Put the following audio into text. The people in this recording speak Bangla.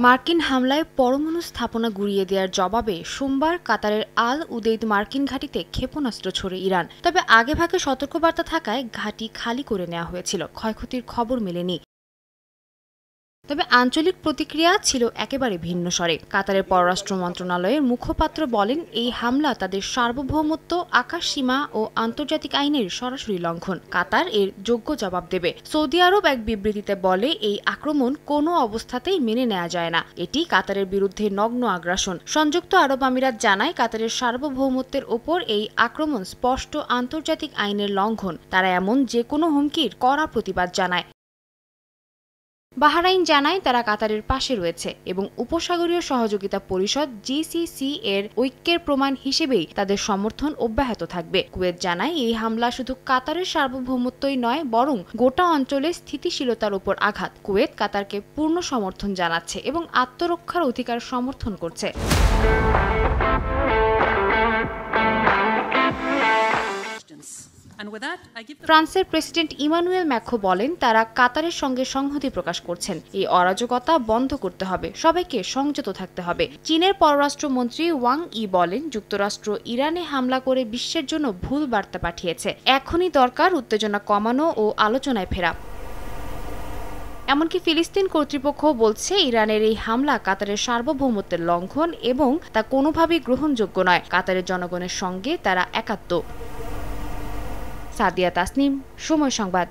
মার্কিন হামলায় পরমাণু স্থাপনা গুঁড়িয়ে দেওয়ার জবাবে সোমবার কাতারের আল উদেইদ মার্কিন ঘাঁটিতে ক্ষেপণাস্ত্র ছোড়ে ইরান। তবে আগেভাগে সতর্কবার্তা থাকায় ঘাঁটি খালি করে নেওয়া হয়েছিল, ক্ষয়ক্ষতির খবর মেলেনি। তবে আঞ্চলিক প্রতিক্রিয়া ছিল একেবারে ভিন্ন স্বরে। কাতারের পররাষ্ট্র মন্ত্রণালয়ের মুখপাত্র বলেন, এই হামলা তাদের সার্বভৌমত্ব, আকাশসীমা ও আন্তর্জাতিক আইনের সরাসরি লঙ্ঘন। কাতার এর যোগ্য জবাব দেবে। সৌদি আরব এক বিবৃতিতে বলে, এই আক্রমণ কোনো অবস্থাতেই মেনে নেওয়া যায় না, এটি কাতারের বিরুদ্ধে নগ্ন আগ্রাসন। সংযুক্ত আরব আমিরাত জানায়, কাতারের সার্বভৌমত্বের ওপর এই আক্রমণ স্পষ্ট আন্তর্জাতিক আইনের লঙ্ঘন। তারা এমন যে কোনো হুমকির কড়া প্রতিবাদ জানায়। বাহরাইন জানায়, তারা কাতারের পাশে রয়েছে এবং উপসাগরীয় সহযোগিতা পরিষদ জিসিসি এর ঐক্যের প্রমাণ হিসেবেই তাদের সমর্থন অব্যাহত থাকবে। কুয়েত জানায়, এই হামলা শুধু কাতারের সার্বভৌমত্বই নয়, বরং গোটা অঞ্চলের স্থিতিশীলতার উপর আঘাত। কুয়েত কাতারকে পূর্ণ সমর্থন জানাচ্ছে এবং আত্মরক্ষার অধিকার সমর্থন করছে। ফ্রান্সের প্রেসিডেন্ট ইমানুয়েল ম্যাক্রো বলেন, তারা কাতারের সঙ্গে সংহতি প্রকাশ করছেন। এই অরাজকতা বন্ধ করতে হবে, সবাইকে সংযত থাকতে হবে। চীনের পররাষ্ট্রমন্ত্রী ওয়াং ই বলেন, যুক্তরাষ্ট্র ইরানে হামলা করে বিশ্বের জন্য ভুল বার্তা পাঠিয়েছে। এখনই দরকার উত্তেজনা কমানো ও আলোচনায় ফেরা। এমনকি ফিলিস্তিন কর্তৃপক্ষ বলছে, ইরানের এই হামলা কাতারের সার্বভৌমত্বের লঙ্ঘন এবং তা কোনোভাবেই গ্রহণযোগ্য নয়। কাতারের জনগণের সঙ্গে তারা একাত্ম। সাদিয়া তাসনিম, সময় সংবাদ।